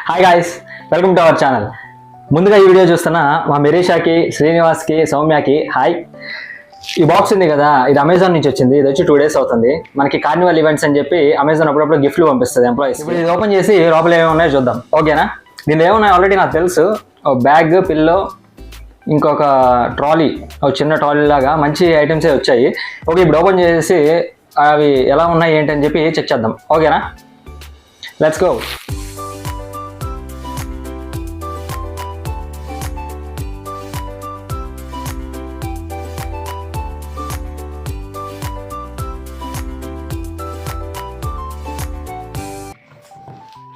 Hi guys, welcome to our channel. ముందుగా ఈ video చూస్తున్న మా మెరీషాకి, శ్రీనివాస్కి, సౌమ్యకి హాయ్. ఈ బాక్స్ ఉంది కదా, ఇది అమెజాన్ నుంచి వచ్చింది. ఇది వచ్చి 2 days అవుతుంది. మనకి కార్నివల్ ఈవెంట్స్ అని చెప్పి అమెజాన్ అప్పుడప్పుడు గిఫ్ట్లు పంపిస్తుంది ఎంప్లాయీస్. ఇప్పుడు ఇది ఓపెన్ చేసి లోపల ఏమేమి ఉన్నాయో చూద్దాం, ఓకేనా? దీనిలో ఏమున్నాయి ఆల్రెడీ నాకు తెలుసు. బ్యాగ్, పిల్లో, ఇంకొక ట్రాలీ, ఒక చిన్న ట్రాలీ లాగా మంచి ఐటమ్సే వచ్చాయి. ఓకే, ఇప్పుడు ఓపెన్ చేసి అవి ఎలా ఉన్నాయి ఏంటి అని చెప్పి చెక్ చేద్దాం, ఓకేనా? Let's go.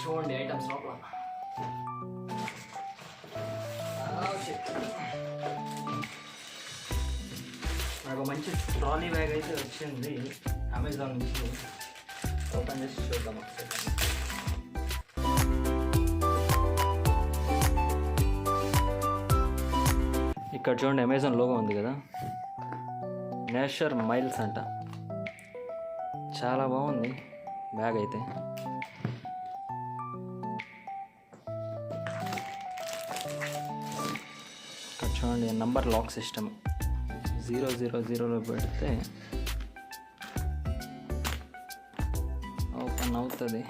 చూడండి ఐటమ్స్ లోపల. నాకు మంచి ట్రాలీ బ్యాగ్ అయితే వచ్చింది అమెజాన్ నుంచి. ఓపెన్ చేసి చూద్దాం ఒకసారి. ఇక్కడ చూడండి అమెజాన్ లోగో ఉంది కదా, నేచర్ మైల్స్ అంట. చాలా బాగుంది బ్యాగ్ అయితే. చూడండి నంబర్ లాక్ సిస్టమ్ 000లో పెడితే ఓపెన్ అవుతుంది.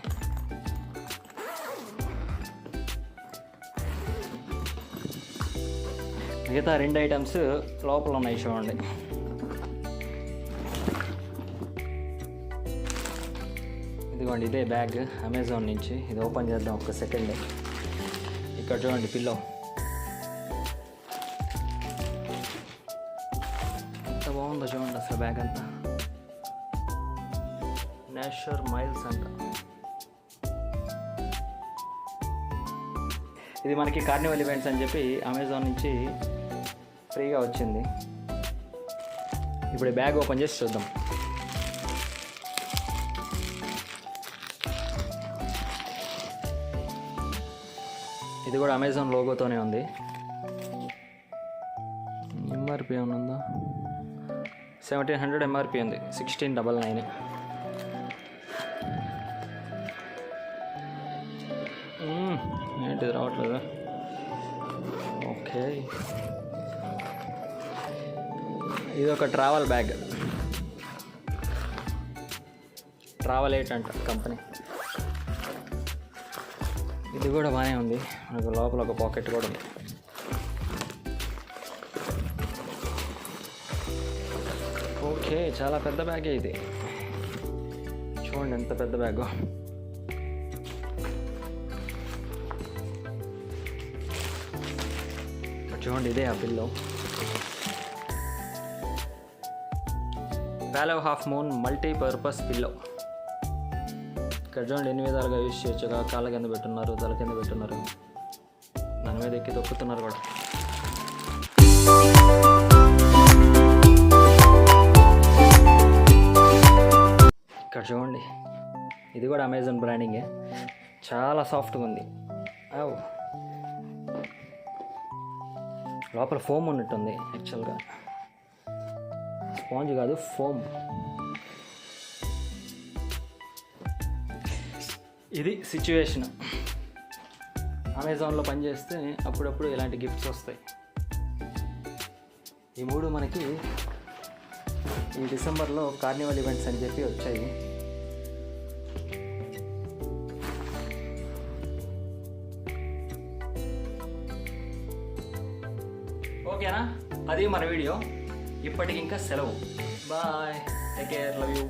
మిగతా 2 ఐటమ్స్ లోపల ఉన్నాయి చూడండి. ఇదిగోండి, ఇదే బ్యాగ్ అమెజాన్ నుంచి. ఇది ఓపెన్ చేద్దాం ఒక సెకండ్. ఇక్కడ చూడండి పిల్లో. బాగుందో చూడండి అసలు బ్యాగ్ అంతా. నేచర్ మైల్స్ అంట. ఇది మనకి కార్నివల్ ఈవెంట్స్ అని చెప్పి అమెజాన్ నుంచి ఫ్రీగా వచ్చింది. ఇప్పుడు బ్యాగ్ ఓపెన్ చేసి చూద్దాం. ఇది కూడా అమెజాన్ లోగోతోనే ఉంది. ఎంఆర్పి ఏమైనా ఉందా? 1700 ఎంఆర్పి ఉంది. 1699. ఏంటిది రావట్లేదు. ఓకే, ఇది ఒక ట్రావెల్ బ్యాగ్. ట్రావెల్ 8 అంట కంపెనీ. ఇది కూడా బాగానే ఉంది. మనకు లోపల ఒక పాకెట్ కూడా ఉంది. ఓకే, చాలా పెద్ద బ్యాగే ఇది. చూడండి ఎంత పెద్ద బ్యాగు. చూడండి ఇదే ఆ pillow. Valley of half moon multipurpose pillow. ఇక్కడ చూడండి ఎన్ని విధాలుగా యూజ్ చేయొచ్చు. కాళ్ళ కింద పెట్టున్నారు, తల కింద పెట్టున్నారు, దాని మీద ఎక్కి తొక్కుతున్నారు కూడా. ఇక్కడ చూడండి, ఇది కూడా అమెజాన్ బ్రాండింగే. చాలా సాఫ్ట్గా ఉంది. లోపల ఫోమ్ ఉన్నట్టుంది. యాక్చువల్గా స్పాంజ్ కాదు, ఫోమ్. ఇది సిచ్యువేషన్. అమెజాన్లో పనిచేస్తే అప్పుడప్పుడు ఇలాంటి గిఫ్ట్స్ వస్తాయి. ఈ 3 మనకి ఈ డిసెంబర్లో కార్నివల్ ఈవెంట్స్ అని చెప్పి వచ్చాయి. ఓకేనా? అది మన వీడియో. ఇప్పటికి ఇంకా సెలవు. Bye, take care, love you.